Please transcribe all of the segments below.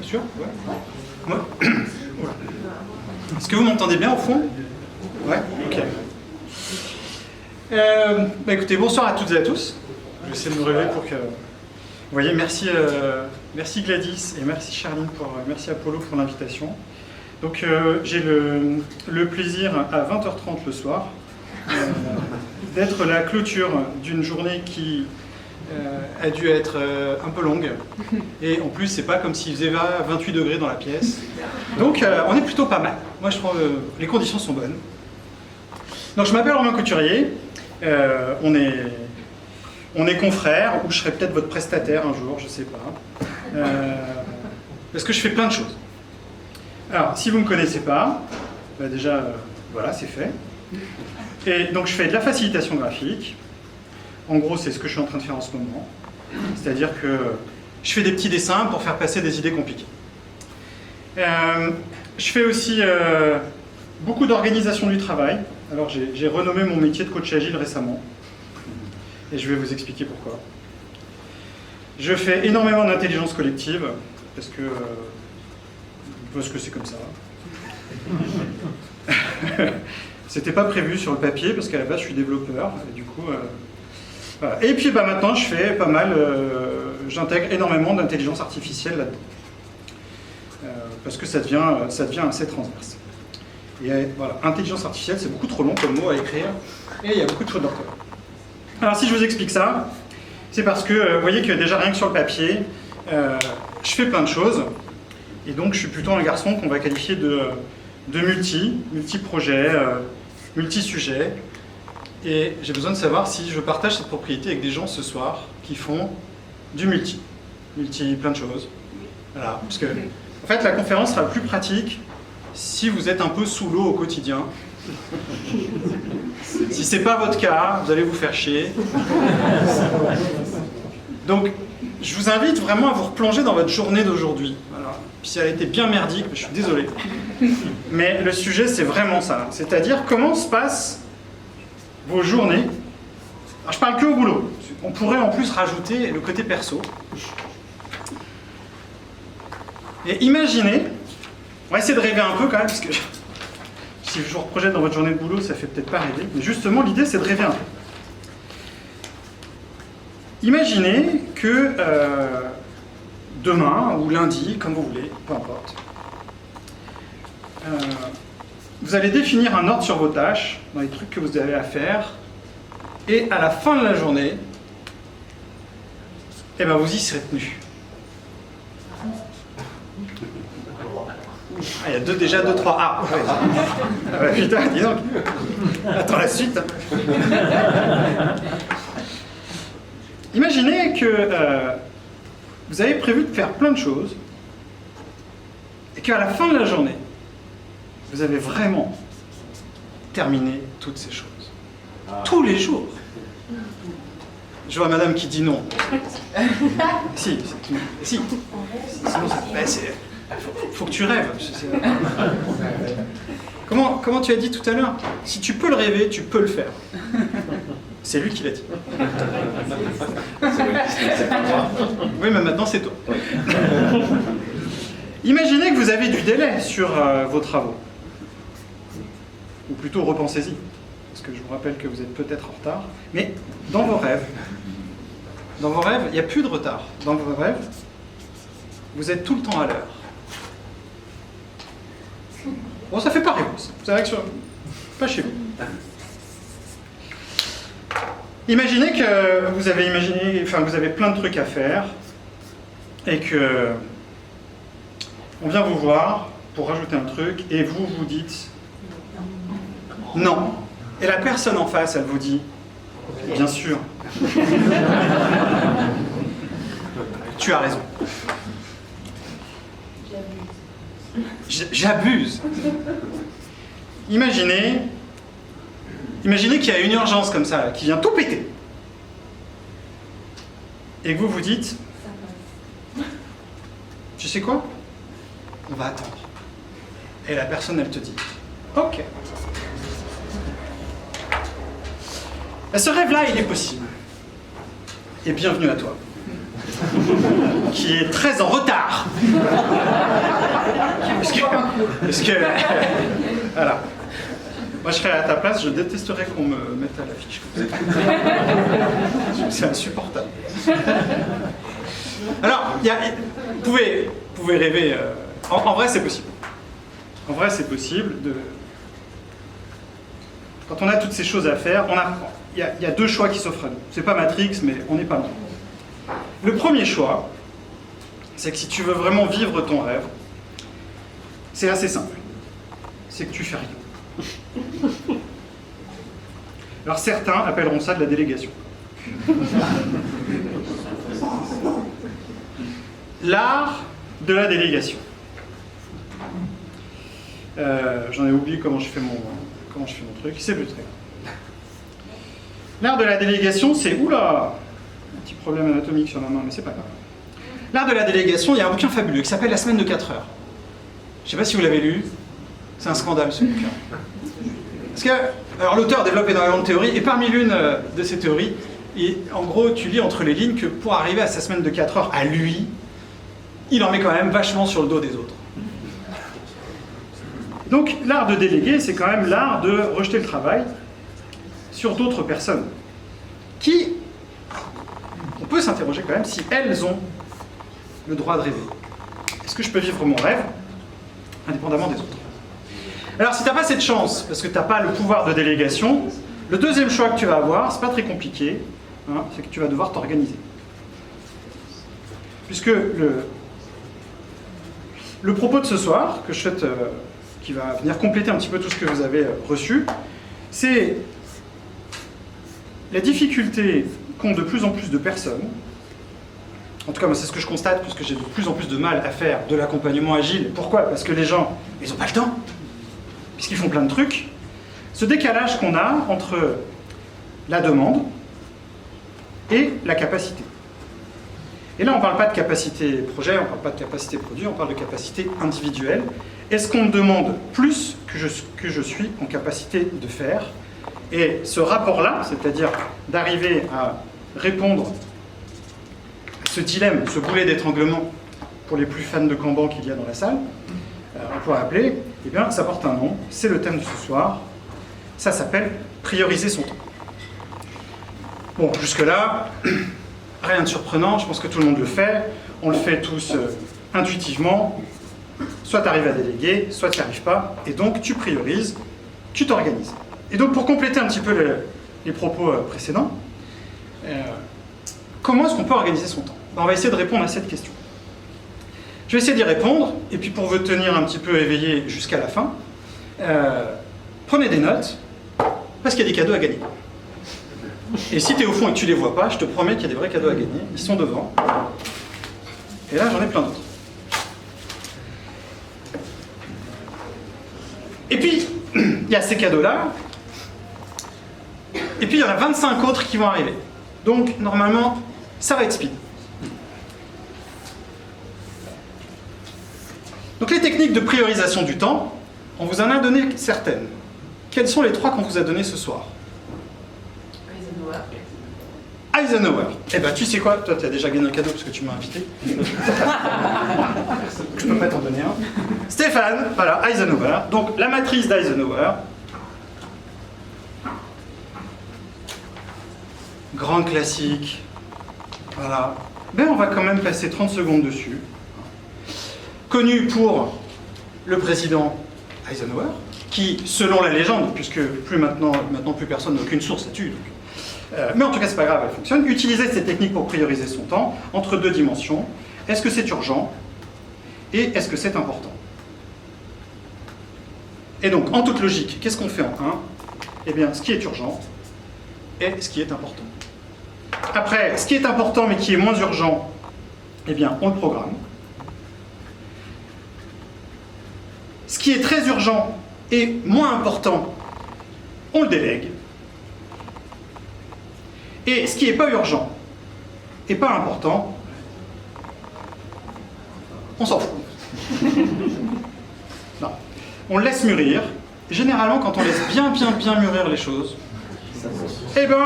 sûr? Ouais. Est-ce que vous m'entendez bien au fond? Ouais, ok. Écoutez, bonsoir à toutes et à tous. Je vais essayer de me relever pour que... Vous voyez, merci Gladys et merci Charline, merci Apollo pour l'invitation. Donc j'ai le plaisir à 20h30 le soir d'être la clôture d'une journée qui a dû être un peu longue. Et en plus, c'est pas comme s'il faisait 28 degrés dans la pièce. Donc on est plutôt pas mal. Moi je trouve les conditions sont bonnes. Donc je m'appelle Romain Couturier. On est confrères, ou je serai peut-être votre prestataire un jour, je sais pas. Parce que je fais plein de choses. Alors, si vous ne me connaissez pas, déjà, voilà, c'est fait. Et donc, je fais de la facilitation graphique. En gros, c'est ce que je suis en train de faire en ce moment. C'est-à-dire que je fais des petits dessins pour faire passer des idées compliquées. Je fais aussi beaucoup d'organisation du travail. Alors, j'ai renommé mon métier de coach agile récemment. Et je vais vous expliquer pourquoi. Je fais énormément d'intelligence collective, parce que c'est comme ça. C'était pas prévu sur le papier, parce qu'à la base je suis développeur, et du coup... voilà. Et puis maintenant je fais pas mal, j'intègre énormément d'intelligence artificielle là-dedans. Parce que ça devient assez transverse. Et voilà, intelligence artificielle c'est beaucoup trop long comme mot à écrire, et il y a beaucoup de fautes d'orthographe. Alors si je vous explique ça, c'est parce que vous voyez que déjà rien que sur le papier, je fais plein de choses, et donc je suis plutôt un garçon qu'on va qualifier de multi-projet, multi-sujet, et j'ai besoin de savoir si je partage cette propriété avec des gens ce soir qui font du multi plein de choses. Voilà, parce que en fait la conférence sera plus pratique si vous êtes un peu sous l'eau au quotidien. Si c'est pas votre cas, vous allez vous faire chier. Donc, je vous invite vraiment à vous replonger dans votre journée d'aujourd'hui. Voilà. Puis si elle a été bien merdique, je suis désolé. Mais le sujet, c'est vraiment ça. C'est-à-dire, comment se passent vos journées. Alors, je parle que au boulot. On pourrait en plus rajouter le côté perso. Et imaginez, on va essayer de rêver un peu quand même, parce que... Si je vous reprojette dans votre journée de boulot, ça fait peut-être pas rêver. Mais justement, l'idée, c'est de rêver un peu. Imaginez que demain, ou lundi, comme vous voulez, peu importe, vous allez définir un ordre sur vos tâches, dans les trucs que vous avez à faire, et à la fin de la journée, eh ben, vous y serez tenu. Ah, il y a déjà 2, 3. Ah, ouais. Ah ouais, putain, dis donc. Attends la suite. Imaginez que vous avez prévu de faire plein de choses et qu'à la fin de la journée, vous avez vraiment terminé toutes ces choses. Tous les jours. Je vois madame qui dit non. Si. Sinon, c'est... Faut que tu rêves. Comment tu as dit tout à l'heure? Si tu peux le rêver, tu peux le faire. C'est lui qui l'a dit. Oui, mais maintenant c'est toi. Imaginez que vous avez du délai sur vos travaux. Ou plutôt repensez-y. Parce que je vous rappelle que vous êtes peut-être en retard. Mais dans vos rêves, il n'y a plus de retard. Dans vos rêves, vous êtes tout le temps à l'heure. Bon, ça fait pas rêver. C'est vrai que pas chez vous. Imaginez que vous avez plein de trucs à faire et que on vient vous voir pour rajouter un truc et vous vous dites non. Et la personne en face, elle vous dit bien sûr. Tu as raison. J'abuse. Imaginez qu'il y a une urgence comme ça, qui vient tout péter. Et que vous vous dites, tu sais quoi? On va attendre. Et la personne, elle te dit, ok. Et ce rêve-là, il est possible. Et bienvenue à toi. qui est très en retard. Parce que voilà. Moi, je serais à ta place, je détesterais qu'on me mette à l'affiche comme ça. C'est insupportable. Alors, vous pouvez rêver. En vrai, c'est possible. En vrai, c'est possible de... Quand on a toutes ces choses à faire, on apprend. Il y a deux choix qui s'offrent à nous. C'est pas Matrix, mais on n'est pas loin. Le premier choix, c'est que si tu veux vraiment vivre ton rêve, c'est assez simple. C'est que tu fais rien. Alors certains appelleront ça de la délégation. L'art de la délégation. J'en ai oublié comment je fais mon truc, c'est plus très. L'art de la délégation, c'est... Oula, un petit problème anatomique sur ma main, mais c'est pas grave. L'art de la délégation, il y a un bouquin fabuleux qui s'appelle La semaine de 4 heures. Je ne sais pas si vous l'avez lu, c'est un scandale ce bouquin. Parce que, alors l'auteur développe énormément de théories, et parmi l'une de ces théories, en gros, tu lis entre les lignes que pour arriver à sa semaine de 4 heures à lui, il en met quand même vachement sur le dos des autres. Donc l'art de déléguer, c'est quand même l'art de rejeter le travail sur d'autres personnes qui, on peut s'interroger quand même si elles ont le droit de rêver. Est-ce que je peux vivre mon rêve indépendamment des autres? Alors si tu n'as pas cette chance, parce que tu n'as pas le pouvoir de délégation, le deuxième choix que tu vas avoir, c'est pas très compliqué, hein, c'est que tu vas devoir t'organiser. Puisque le propos de ce soir, que je souhaite, qui va venir compléter un petit peu tout ce que vous avez reçu, c'est la difficulté qu'ont de plus en plus de personnes, en tout cas moi c'est ce que je constate, puisque j'ai de plus en plus de mal à faire de l'accompagnement agile. Pourquoi? Parce que les gens, ils n'ont pas le temps, puisqu'ils font plein de trucs. Ce décalage qu'on a entre la demande et la capacité. Et là on ne parle pas de capacité projet, on ne parle pas de capacité produit, on parle de capacité individuelle. Est-ce qu'on me demande plus que je suis en capacité de faire? Et ce rapport-là, c'est-à-dire d'arriver à répondre à ce dilemme, ce boulet d'étranglement, pour les plus fans de Kanban qu'il y a dans la salle, on pourrait appeler, eh bien, ça porte un nom, c'est le thème de ce soir, ça s'appelle « Prioriser son temps ». Bon, jusque-là, rien de surprenant, je pense que tout le monde le fait, on le fait tous intuitivement, soit tu arrives à déléguer, soit tu n'y arrives pas, et donc tu priorises, tu t'organises. Et donc pour compléter un petit peu les propos précédents, comment est-ce qu'on peut organiser son temps? On va essayer de répondre à cette question. Je vais essayer d'y répondre, et puis pour vous tenir un petit peu éveillé jusqu'à la fin, prenez des notes, parce qu'il y a des cadeaux à gagner. Et si tu es au fond et que tu ne les vois pas, je te promets qu'il y a des vrais cadeaux à gagner, ils sont devant. Et là j'en ai plein d'autres. Et puis, il y a ces cadeaux-là, et puis il y en a 25 autres qui vont arriver. Donc, normalement, ça va être speed. Donc, les techniques de priorisation du temps, on vous en a donné certaines. Quelles sont les 3 qu'on vous a données ce soir? Eisenhower. Eh ben, tu sais quoi? Toi, tu as déjà gagné un cadeau parce que tu m'as invité. Je peux pas t'en donner un. Stéphane, voilà, Eisenhower. Donc, la matrice d'Eisenhower. Grande classique. Voilà. Ben, on va quand même passer 30 secondes dessus. Connu pour le président Eisenhower, qui, selon la légende, puisque maintenant plus personne n'a aucune source là-dessus, mais en tout cas, c'est pas grave, elle fonctionne. Utiliser cette technique pour prioriser son temps entre 2 dimensions. Est-ce que c'est urgent? Et est-ce que c'est important? Et donc, en toute logique, qu'est-ce qu'on fait en 1? Eh bien, ce qui est urgent et ce qui est important. Après, ce qui est important mais qui est moins urgent, eh bien, on le programme. Ce qui est très urgent et moins important, on le délègue. Et ce qui n'est pas urgent et pas important, on s'en fout. Non. On le laisse mûrir. Généralement, quand on laisse bien mûrir les choses, eh ben,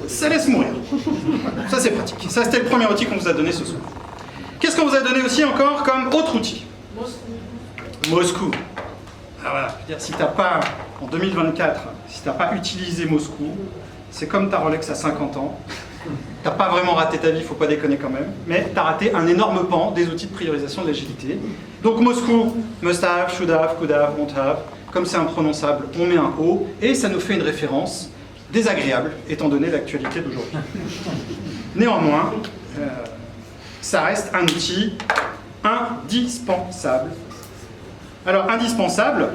ça laisse mourir. Ça, c'est pratique. Ça, c'était le premier outil qu'on vous a donné ce soir. Qu'est-ce qu'on vous a donné aussi encore comme autre outil? Moscou. Ah, voilà. C'est-à-dire, si t'as pas, en 2024, si t'as pas utilisé Moscou, c'est comme ta Rolex à 50 ans. T'as pas vraiment raté ta vie, faut pas déconner quand même, mais t'as raté un énorme pan des outils de priorisation de l'agilité. Donc Moscou, must have, should have, could have, won't have. Comme c'est imprononçable, on met un O et ça nous fait une référence désagréable étant donné l'actualité d'aujourd'hui. Néanmoins, ça reste un outil indispensable. Alors indispensable,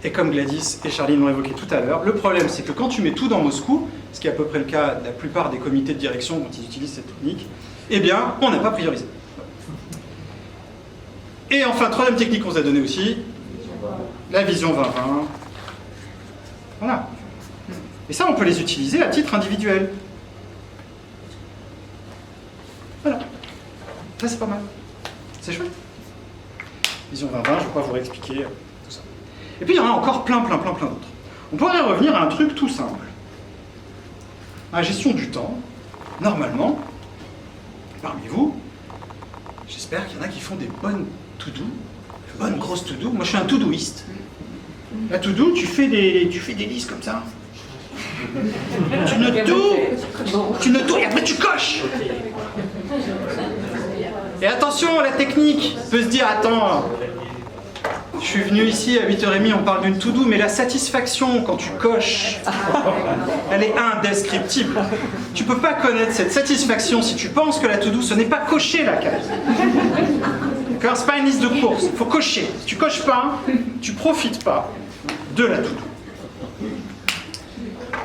et comme Gladys et Charline l'ont évoqué tout à l'heure, le problème c'est que quand tu mets tout dans Moscou, ce qui est à peu près le cas de la plupart des comités de direction dont ils utilisent cette technique, eh bien on n'a pas priorisé. Et enfin, troisième technique qu'on vous a donnée aussi, la vision 2020. Voilà. Et ça, on peut les utiliser à titre individuel. Voilà. Ça, c'est pas mal. C'est chouette. Vision 2020, je ne vais pas vous réexpliquer tout ça. Et puis, il y en a encore plein d'autres. On pourrait revenir à un truc tout simple. À la gestion du temps, normalement, parmi vous, j'espère qu'il y en a qui font des bonnes to-do, de bonnes grosses to-do. Moi, je suis un to-doiste. La to-do, tu fais des listes comme ça. Tu notes tout et après tu coches. Et attention, la technique peut se dire, attends, je suis venu ici à 8h30, on parle d'une to-do, mais la satisfaction quand tu coches, elle est indescriptible. Tu peux pas connaître cette satisfaction si tu penses que la to-do, ce n'est pas cocher la case. D'accord, c'est pas une liste de courses, il faut cocher. Si tu coches pas, tu profites pas de la to-do.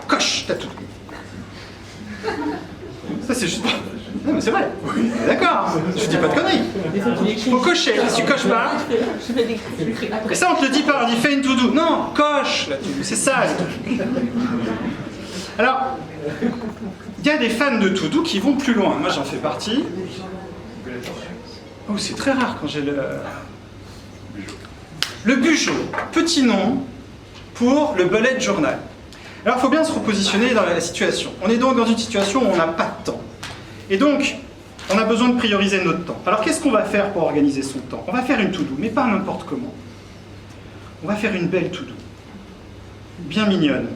Coche ta to-do. Ça c'est juste... Non mais c'est vrai. D'accord, je dis pas de conneries. Il faut cocher, si tu coches pas... Et ça on te le dit pas, on dit fais une to-do. Non, coche la to-do, c'est ça. Alors, il y a des fans de to-do qui vont plus loin. Moi j'en fais partie. Oh, c'est très rare quand j'ai le Bugeot, petit nom pour le bullet journal. Alors il faut bien se repositionner dans la situation. On est donc dans une situation où on n'a pas de temps. Et donc, on a besoin de prioriser notre temps. Alors qu'est-ce qu'on va faire pour organiser son temps? On va faire une to-do, mais pas n'importe comment. On va faire une belle to-do, bien mignonne,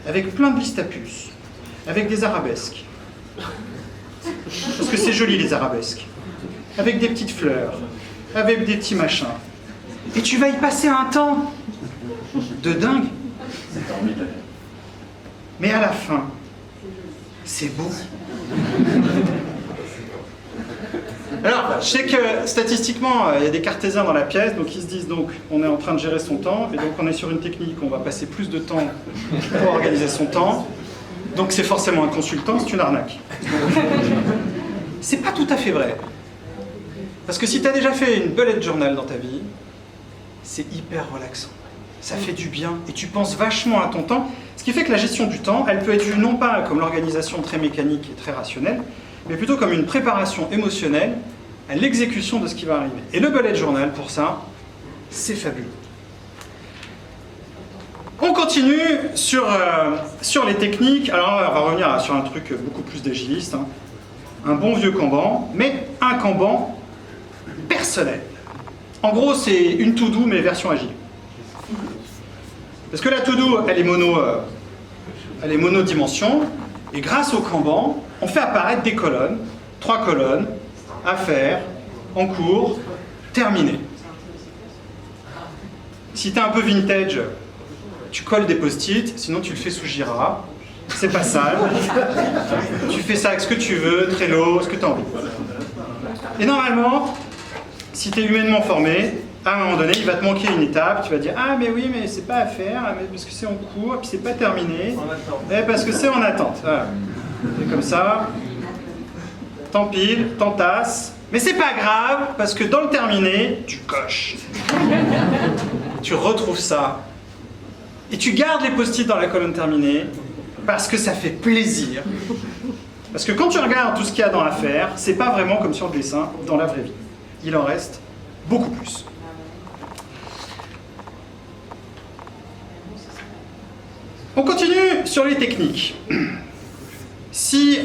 avec plein de listes à puces, avec des arabesques. Parce que c'est joli les arabesques. Avec des petites fleurs, avec des petits machins. Et tu vas y passer un temps de dingue. Mais à la fin, c'est beau. Alors, je sais que statistiquement, il y a des cartésiens dans la pièce, donc ils se disent donc on est en train de gérer son temps, et donc on est sur une technique où on va passer plus de temps pour organiser son temps. Donc c'est forcément un consultant, c'est une arnaque. C'est pas tout à fait vrai. Parce que si tu as déjà fait une bullet journal dans ta vie, c'est hyper relaxant. Ça fait du bien et tu penses vachement à ton temps. Ce qui fait que la gestion du temps, elle peut être vue non pas comme l'organisation très mécanique et très rationnelle, mais plutôt comme une préparation émotionnelle à l'exécution de ce qui va arriver. Et le bullet journal, pour ça, c'est fabuleux. On continue sur les techniques. Alors on va revenir sur un truc beaucoup plus d'agiliste. Hein. Un bon vieux Kanban, mais un Kanban personnel. En gros, c'est une to-do, mais version agile. Parce que la to-do, elle est monodimension, et grâce au Kanban, on fait apparaître des colonnes, 3 colonnes, à faire, en cours, terminé. Si tu es un peu vintage, tu colles des post-it, sinon tu le fais sous Jira, c'est pas sale, tu fais ça avec ce que tu veux, Trello, ce que tu as envie. Et normalement, si tu es humainement formé, à un moment donné, il va te manquer une étape, tu vas dire « Ah mais oui, mais c'est pas à faire, mais parce que c'est en cours, puis c'est pas terminé, parce que c'est en attente. » Voilà. C'est comme ça, t'empiles, t'entasses, mais c'est pas grave, parce que dans le terminé, tu coches. Tu retrouves ça, et tu gardes les post-it dans la colonne terminée, parce que ça fait plaisir. Parce que quand tu regardes tout ce qu'il y a dans l'affaire, c'est pas vraiment comme sur le dessin, dans la vraie vie. Il en reste beaucoup plus. On continue sur les techniques. Si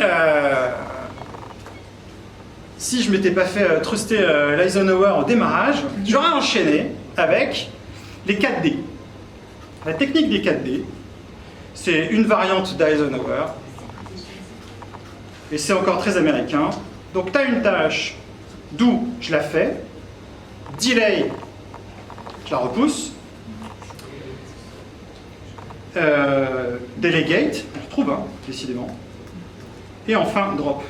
si je m'étais pas fait truster l'Eisenhower au démarrage, j'aurais enchaîné avec les 4D. La technique des 4D, c'est une variante d'Eisenhower, et c'est encore très américain. Donc tu as une tâche, do, je la fais, delay, je la repousse, delegate, on retrouve, hein, décidément, et enfin drop.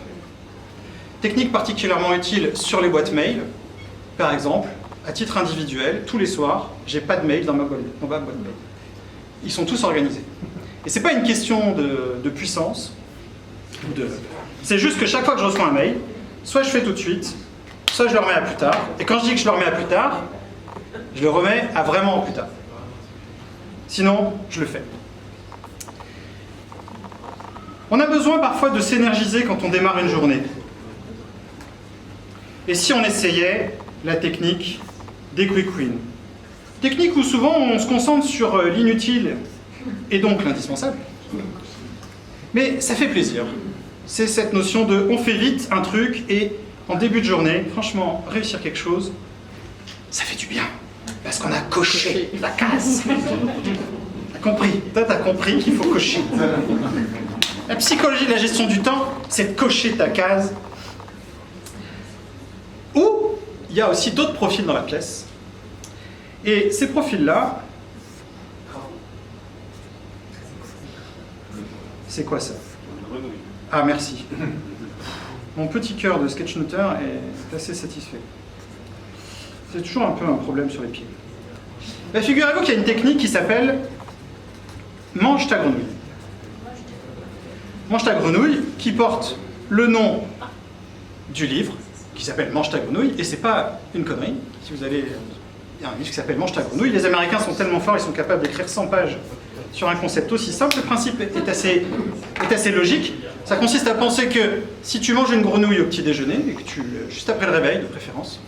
Technique particulièrement utile sur les boîtes mail, par exemple, à titre individuel, tous les soirs, j'ai pas de mail dans ma boîte mail. Ils sont tous organisés. Et c'est pas une question de puissance, c'est juste que chaque fois que je reçois un mail, soit je fais tout de suite, soit je le remets à plus tard. Et quand je dis que je le remets à plus tard, je le remets à vraiment plus tard. Sinon, je le fais. On a besoin parfois de s'énergiser quand on démarre une journée. Et si on essayait la technique des quick wins? Technique où souvent on se concentre sur l'inutile et donc l'indispensable. Mais ça fait plaisir. C'est cette notion de on fait vite un truc et en début de journée, franchement, réussir quelque chose, ça fait du bien. Parce qu'on a coché la case. T'as compris? Toi, t'as compris qu'il faut cocher. La psychologie de la gestion du temps, c'est de cocher ta case. Ou, il y a aussi d'autres profils dans la pièce. Et ces profils-là, c'est quoi ça? Ah, merci. Mon petit cœur de sketchnoter est assez satisfait. C'est toujours un peu un problème sur les pieds. Ben, figurez-vous qu'il y a une technique qui s'appelle mange ta grenouille. Mange ta grenouille, qui porte le nom du livre, qui s'appelle Mange ta grenouille, et c'est pas une connerie. Si vous allez, il y a un livre qui s'appelle Mange ta grenouille. Les Américains sont tellement forts, ils sont capables d'écrire 100 pages sur un concept aussi simple. Le principe est assez logique. Ça consiste à penser que si tu manges une grenouille au petit déjeuner, et que juste après le réveil de préférence,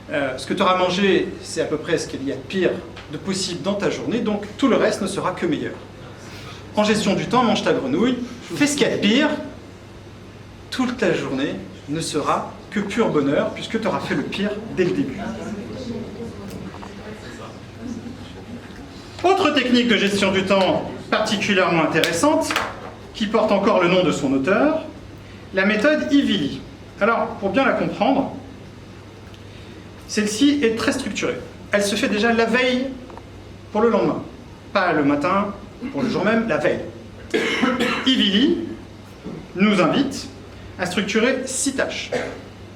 ce que tu auras mangé, c'est à peu près ce qu'il y a de pire de possible dans ta journée, donc tout le reste ne sera que meilleur. En gestion du temps, mange ta grenouille, fais ce qu'il y a de pire, toute ta journée ne sera que pur bonheur, puisque tu auras fait le pire dès le début. Autre technique de gestion du temps particulièrement intéressante, qui porte encore le nom de son auteur, la méthode Ivili. Alors, pour bien la comprendre, celle-ci est très structurée. Elle se fait déjà la veille pour le lendemain. Pas le matin, pour le jour même, la veille. Ivili nous invite à structurer 6 tâches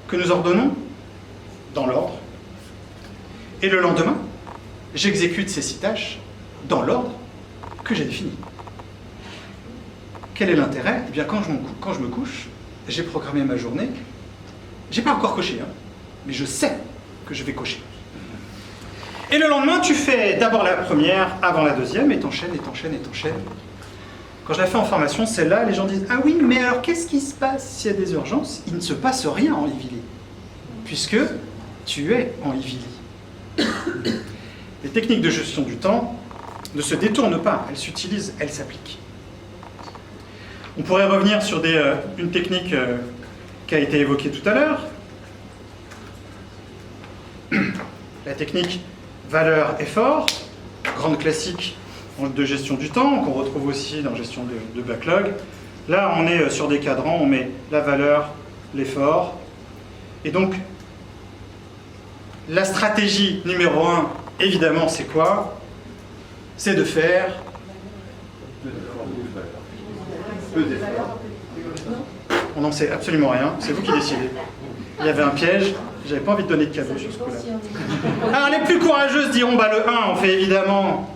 que nous ordonnons dans l'ordre. Et le lendemain, j'exécute ces 6 tâches dans l'ordre que j'ai défini. Quel est l'intérêt? Eh bien, quand je me couche, j'ai programmé ma journée. J'ai pas encore coché, hein, mais je sais que je vais cocher. Et le lendemain, tu fais d'abord la première avant la deuxième, et t'enchaînes, et t'enchaînes, et t'enchaînes. Quand je la fais en formation, celle-là, les gens disent « Ah oui, mais alors qu'est-ce qui se passe s'il y a des urgences ?» Il ne se passe rien en Ivili, puisque tu es en Ivili. Les techniques de gestion du temps ne se détournent pas, elles s'utilisent, elles s'appliquent. On pourrait revenir sur une technique qui a été évoquée tout à l'heure, la technique valeur-effort, grande classique de gestion du temps, qu'on retrouve aussi dans gestion de backlog. Là, on est sur des cadrans, on met la valeur, l'effort. Et donc, la stratégie numéro 1, évidemment, c'est quoi? C'est de faire peu d'efforts. On n'en sait absolument rien, c'est vous qui décidez. Il y avait un piège, j'avais pas envie de donner de cadeau sur ce coup-là. Alors les plus courageuses diront, bah le 1, on fait évidemment...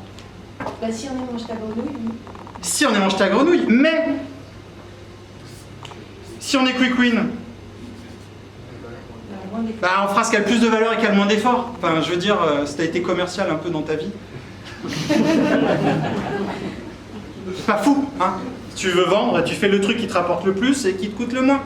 Bah si on est mange ta grenouille, oui. Si on est mange ta grenouille, mais... Si on est quick win, bah on fera ce qui a le plus de valeur et qui a le moins d'effort. Enfin, je veux dire, si t'as été commercial un peu dans ta vie. C'est pas fou, hein. Si tu veux vendre, tu fais le truc qui te rapporte le plus et qui te coûte le moins.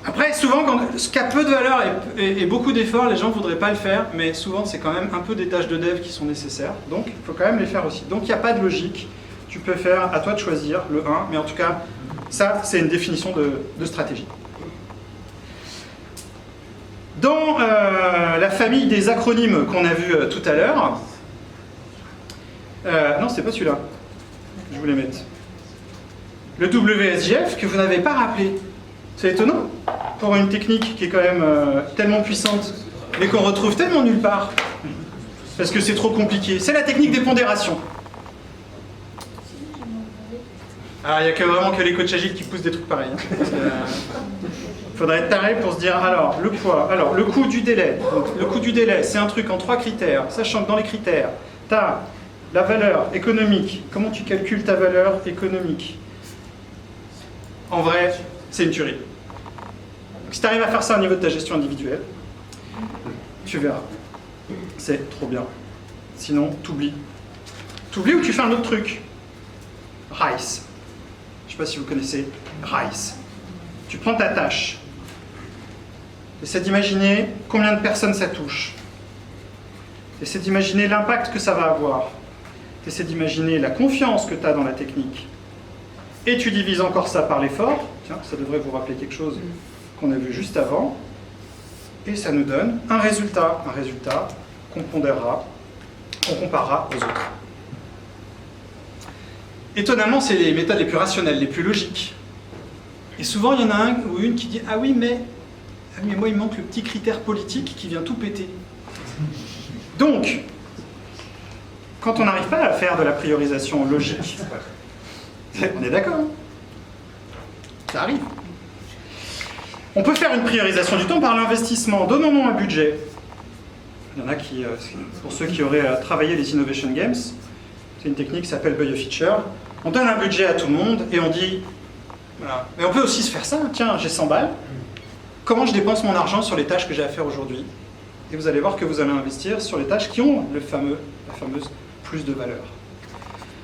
Après, souvent, ce qui a peu de valeur et beaucoup d'efforts, les gens ne voudraient pas le faire, mais souvent, c'est quand même un peu des tâches de dev qui sont nécessaires, donc il faut quand même les faire aussi. Donc il n'y a pas de logique, tu peux faire, à toi de choisir le 1, mais en tout cas, ça, c'est une définition de stratégie. Dans la famille des acronymes qu'on a vu tout à l'heure, non, c'est pas celui-là, je voulais mettre. Le WSGF que vous n'avez pas rappelé. C'est étonnant pour une technique qui est quand même tellement puissante, mais qu'on retrouve tellement nulle part, parce que c'est trop compliqué. C'est la technique des pondérations. Ah, il n'y a vraiment que les coachs agiles qui poussent des trucs pareils. Il faudrait être taré pour se dire, alors, le poids, alors, le coût du délai. Donc, le coût du délai, c'est un truc en 3 critères, sachant que dans les critères, tu as la valeur économique. Comment tu calcules ta valeur économique? En vrai, c'est une tuerie. Donc, si tu arrives à faire ça au niveau de ta gestion individuelle, tu verras. C'est trop bien. Sinon, t'oublies. T'oublies ou tu fais un autre truc. RICE. Je ne sais pas si vous connaissez RICE. Tu prends ta tâche. Essaie d'imaginer combien de personnes ça touche. Essaie d'imaginer l'impact que ça va avoir. Essaie d'imaginer la confiance que tu as dans la technique. Et tu divises encore ça par l'effort. Tiens, ça devrait vous rappeler quelque chose qu'on a vu juste avant. Et ça nous donne un résultat qu'on pondérera, qu'on comparera aux autres. Étonnamment, c'est les méthodes les plus rationnelles, les plus logiques. Et souvent, il y en a un ou une qui dit « Ah oui, mais moi, il me manque le petit critère politique qui vient tout péter. » Donc, quand on n'arrive pas à faire de la priorisation logique, on est d'accord, hein? Ça arrive. On peut faire une priorisation du temps par l'investissement. Donnons-nous un budget. Il y en a qui, pour ceux qui auraient travaillé les Innovation Games, c'est une technique qui s'appelle Buy a Feature. On donne un budget à tout le monde et on dit, voilà. Mais on peut aussi se faire ça, tiens, j'ai 100 balles. Comment je dépense mon argent sur les tâches que j'ai à faire aujourd'hui? Et vous allez voir que vous allez investir sur les tâches qui ont la fameuse plus de valeur.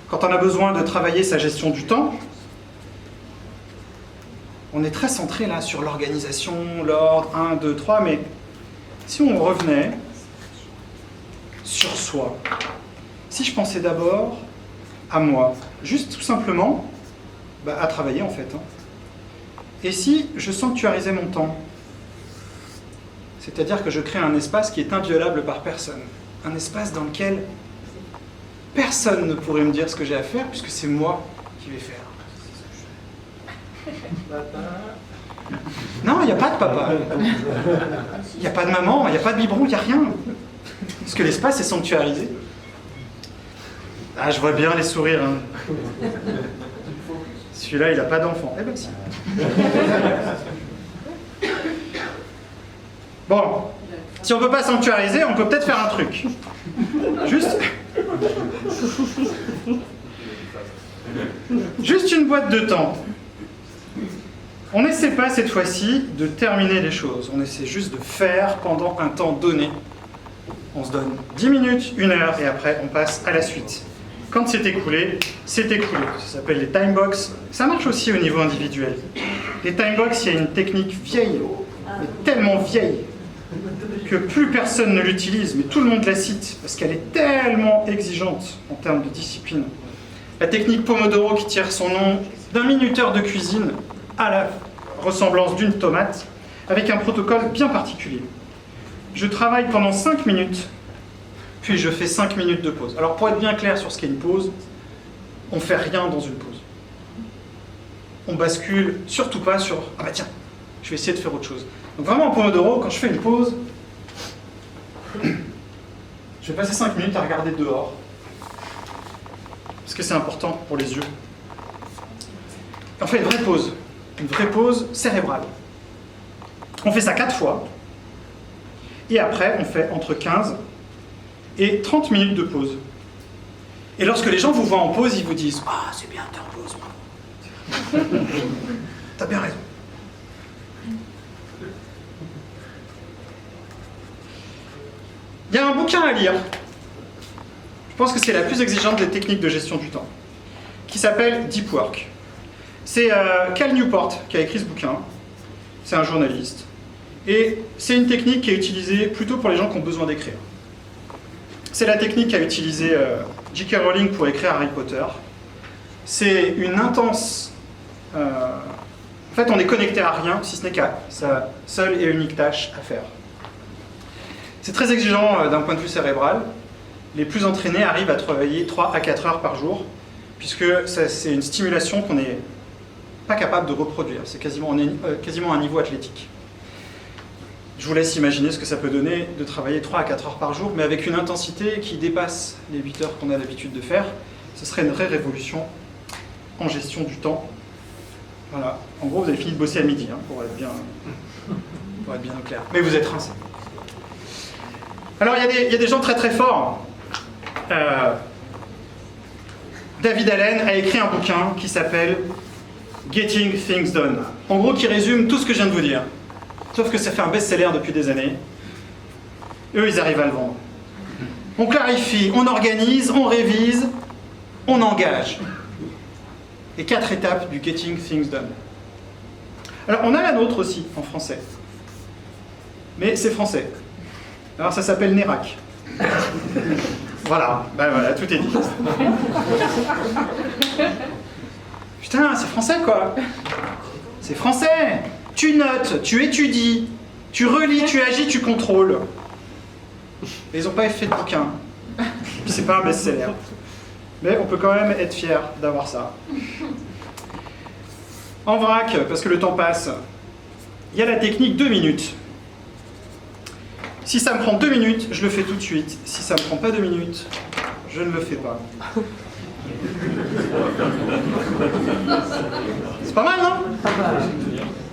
Quand on a besoin de travailler sa gestion du temps, on est très centré là sur l'organisation, l'ordre, 1, 2, 3, mais si on revenait sur soi, si je pensais d'abord à moi, juste tout simplement à travailler en fait, hein. Et si je sanctuarisais mon temps, c'est-à-dire que je crée un espace qui est inviolable par personne, un espace dans lequel personne ne pourrait me dire ce que j'ai à faire puisque c'est moi qui vais faire. Non, il n'y a pas de papa. Il n'y a pas de maman, il n'y a pas de biberon, il n'y a rien. Parce que l'espace est sanctuarisé. Ah, je vois bien les sourires. Hein. Celui-là, il n'a pas d'enfant. Eh ben si. Bon, si on ne peut pas sanctuariser, on peut peut-être faire un truc. Juste une boîte de temps. On n'essaie pas cette fois-ci de terminer les choses. On essaie juste de faire pendant un temps donné. On se donne 10 minutes, 1 heure, et après on passe à la suite. Quand c'est écoulé, c'est écoulé. Ça s'appelle les time box. Ça marche aussi au niveau individuel. Les time box, il y a une technique vieille, mais tellement vieille, que plus personne ne l'utilise, mais tout le monde la cite, parce qu'elle est tellement exigeante en termes de discipline. La technique Pomodoro qui tire son nom d'un minuteur de cuisine à la ressemblance d'une tomate, avec un protocole bien particulier. Je travaille pendant 5 minutes, puis je fais 5 minutes de pause. Alors pour être bien clair sur ce qu'est une pause, on ne fait rien dans une pause. On bascule surtout pas sur « Ah bah tiens, je vais essayer de faire autre chose ». Donc vraiment en Pomodoro, quand je fais une pause, je vais passer 5 minutes à regarder dehors, parce que c'est important pour les yeux. Et on fait une vraie pause cérébrale. On fait ça 4 fois, et après on fait entre 15 et 30 minutes de pause. Et lorsque les gens vous voient en pause, ils vous disent « Ah, c'est bien, t'es en pause, bravo. T'as bien raison. » Il y a un bouquin à lire, je pense que c'est la plus exigeante des techniques de gestion du temps, qui s'appelle Deep Work. C'est Cal Newport qui a écrit ce bouquin, c'est un journaliste, et c'est une technique qui est utilisée plutôt pour les gens qui ont besoin d'écrire. C'est la technique qu'a utilisée J.K. Rowling pour écrire Harry Potter. C'est une intense... en fait, on est connecté à rien, si ce n'est qu'à sa seule et unique tâche à faire. C'est très exigeant d'un point de vue cérébral. Les plus entraînés arrivent à travailler 3 à 4 heures par jour, puisque c'est une stimulation qu'on n'est pas capable de reproduire. C'est quasiment un niveau athlétique. Je vous laisse imaginer ce que ça peut donner de travailler 3 à 4 heures par jour, mais avec une intensité qui dépasse les 8 heures qu'on a l'habitude de faire. Ce serait une vraie révolution en gestion du temps. Voilà. En gros, vous avez fini de bosser à midi, hein, pour être bien au clair. Mais vous êtes rincés. Alors, il y a des gens très très forts. David Allen a écrit un bouquin qui s'appelle Getting Things Done. En gros, qui résume tout ce que je viens de vous dire. Sauf que ça fait un best-seller depuis des années. Eux, ils arrivent à le vendre. On clarifie, on organise, on révise, on engage. Les 4 étapes du Getting Things Done. Alors, on a la nôtre aussi, en français. Mais c'est français. Alors, ça s'appelle NERAC. Voilà, ben voilà, tout est dit. Putain, c'est français, quoi. C'est français. Tu notes, tu étudies, tu relis, tu agis, tu contrôles. Et ils n'ont pas fait de bouquin. C'est pas un best-seller. Mais on peut quand même être fier d'avoir ça. En vrac, parce que le temps passe, il y a la technique 2 minutes. Si ça me prend 2 minutes, je le fais tout de suite. Si ça me prend pas 2 minutes, je ne le fais pas. C'est pas mal, non?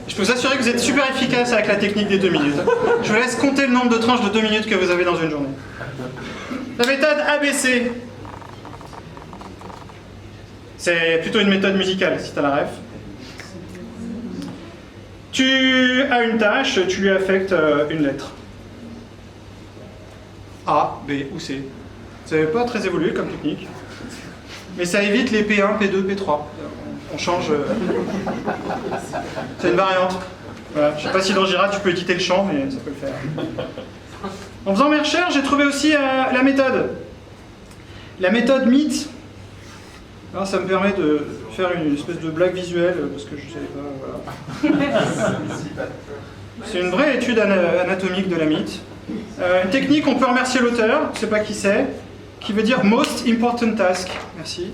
Je peux vous assurer que vous êtes super efficace avec la technique des 2 minutes. Je vous laisse compter le nombre de tranches de 2 minutes que vous avez dans une journée. La méthode ABC. C'est plutôt une méthode musicale, si tu as la ref. Tu as une tâche, tu lui affectes une lettre. A, B ou C. C'est pas très évolué comme technique. Mais ça évite les P1, P2, P3. On change. C'est une variante. Voilà. Je sais pas si dans Jira tu peux éditer le champ, mais ça peut le faire. En faisant mes recherches, j'ai trouvé aussi la méthode. La méthode MIT. Alors, ça me permet de faire une espèce de blague visuelle, parce que je ne savais pas. Voilà. C'est une vraie étude anatomique de la MIT. Une technique, on peut remercier l'auteur, je ne sais pas qui c'est, qui veut dire Most Important Task. Merci.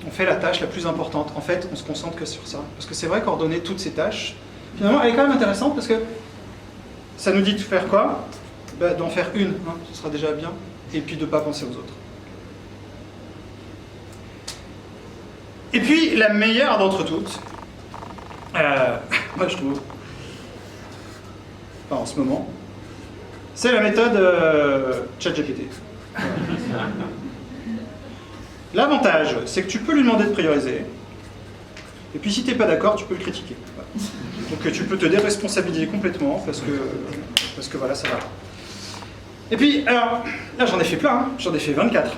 On fait la tâche la plus importante. En fait, on se concentre que sur ça. Parce que c'est vrai qu'ordonner toutes ces tâches, finalement, elle est quand même intéressante parce que ça nous dit de faire quoi? D'en faire une, hein, ce sera déjà bien. Et puis de ne pas penser aux autres. Et puis, la meilleure d'entre toutes, moi je trouve, enfin en ce moment, c'est la méthode ChatGPT. L'avantage, c'est que tu peux lui demander de prioriser, et puis si tu n'es pas d'accord, tu peux le critiquer. Voilà. Donc tu peux te déresponsabiliser complètement, parce que voilà, ça va. Et puis, alors, là j'en ai fait plein, hein, j'en ai fait 24.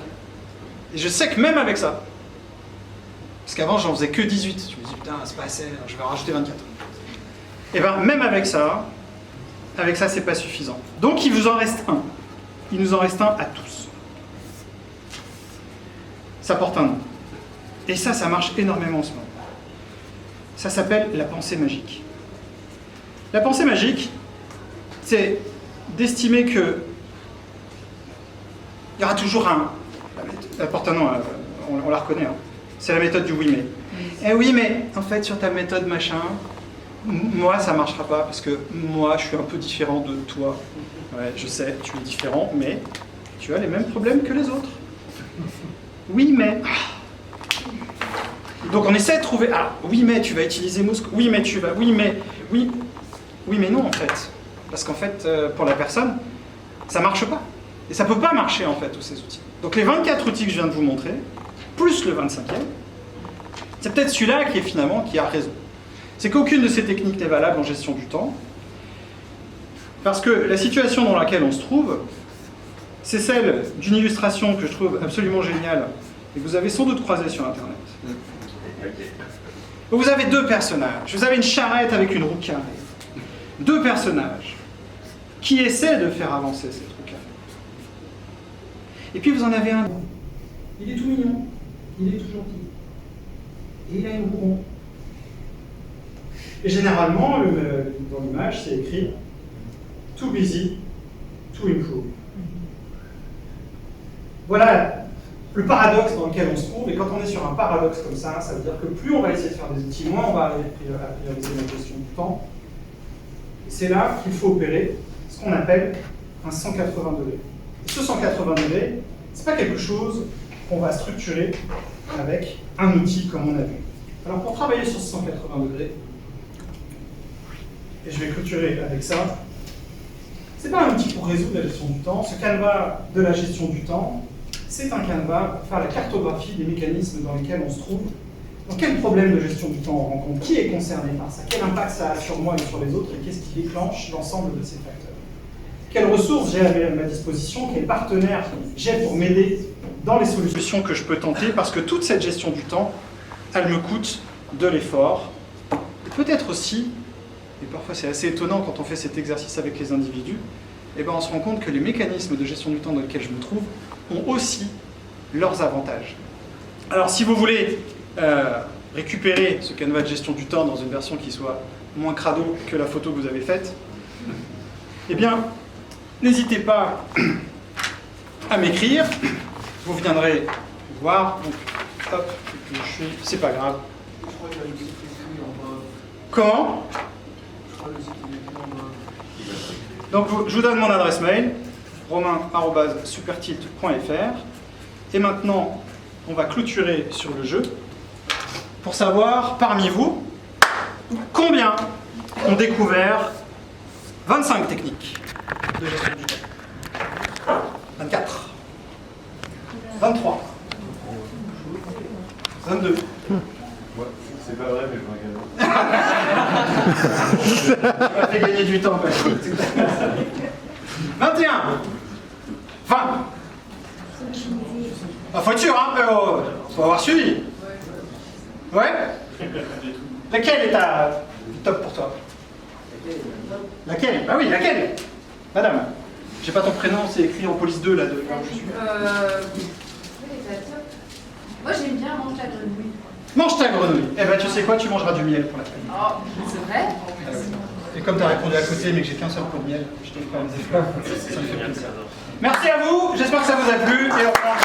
Et je sais que même avec ça, parce qu'avant j'en faisais que 18, je me dis putain c'est pas assez, je vais en rajouter 24. Et bien même avec ça c'est pas suffisant. Donc il vous en reste un. Il nous en reste un à tous. Ça porte un nom. Et ça marche énormément en ce moment. Ça s'appelle la pensée magique. La pensée magique, c'est d'estimer que il y aura toujours un... Elle porte un nom, on la reconnaît. Hein. C'est la méthode du oui mais. Eh oui mais, en fait sur ta méthode machin, moi ça marchera pas parce que moi je suis un peu différent de toi. Ouais, je sais, tu es différent, mais tu as les mêmes problèmes que les autres. Oui mais... Donc on essaie de trouver... Ah, oui mais tu vas utiliser Moscou. Oui mais tu vas... Oui mais... Oui mais non en fait. Parce qu'en fait, pour la personne, ça marche pas. Et ça peut pas marcher en fait tous ces outils. Donc les 24 outils que je viens de vous montrer, plus le 25e, c'est peut-être celui-là qui a raison. C'est qu'aucune de ces techniques n'est valable en gestion du temps, parce que la situation dans laquelle on se trouve, c'est celle d'une illustration que je trouve absolument géniale, et que vous avez sans doute croisée sur Internet. Vous avez 2 personnages, vous avez une charrette avec une roue carrée. 2 personnages qui essaient de faire avancer cette roue carrée. Et puis vous en avez un. Il est tout mignon, il est tout gentil. Et il a une roue ronde. Et généralement, dans l'image, c'est écrit « too busy to improve. Voilà le paradoxe dans lequel on se trouve, et quand on est sur un paradoxe comme ça veut dire que plus on va essayer de faire des outils, moins on va arriver à prioriser la gestion du temps. Et c'est là qu'il faut opérer ce qu'on appelle un 180 degrés. Et ce 180 degrés, c'est pas quelque chose qu'on va structurer avec un outil comme on a vu. Alors pour travailler sur ce 180 degrés, et je vais clôturer avec ça, c'est pas un outil pour résoudre la gestion du temps. Ce canevas de la gestion du temps, c'est un canevas pour faire la cartographie des mécanismes dans lesquels on se trouve. Dans quel problème de gestion du temps on rencontre? Qui est concerné par ça? Quel impact ça a sur moi et sur les autres? Et qu'est-ce qui déclenche l'ensemble de ces facteurs? Quelles ressources j'ai à ma disposition? Quels partenaires j'ai pour m'aider dans les solutions que je peux tenter? Parce que toute cette gestion du temps, elle me coûte de l'effort. Et peut-être aussi, et parfois c'est assez étonnant quand on fait cet exercice avec les individus, eh ben on se rend compte que les mécanismes de gestion du temps dans lesquels je me trouve ont aussi leurs avantages. Alors si vous voulez récupérer ce canevas de gestion du temps dans une version qui soit moins crado que la photo que vous avez faite, eh bien, n'hésitez pas à m'écrire. Vous viendrez voir. Donc, hop, et puis c'est pas grave. Comment? Donc, je vous donne mon adresse mail, romain@supertilt.fr. Et maintenant, on va clôturer sur le jeu pour savoir, parmi vous, combien ont découvert 25 techniques de gestion du temps. 24. 23. 22. Ouais, c'est pas vrai, mais je veux un cadeau. Ça m'a fait gagner du temps, Patrick. 21. 20. Ah, faut être sûr, hein, faut avoir suivi. Ouais. Laquelle est ta top pour toi? Laquelle? Bah oui, laquelle? Madame, j'ai pas ton prénom, c'est écrit en police 2 là de là où je suis. Moi j'aime bien manger la grenouille. Mange ta grenouille. Eh ben tu sais quoi, tu mangeras du miel pour la famille. Oh, c'est vrai? Et comme tu as répondu à côté mais que j'ai qu'un seul pot de miel, je te ferai un effort. Ça me fait plaisir. Merci à vous, j'espère que ça vous a plu et on reprend.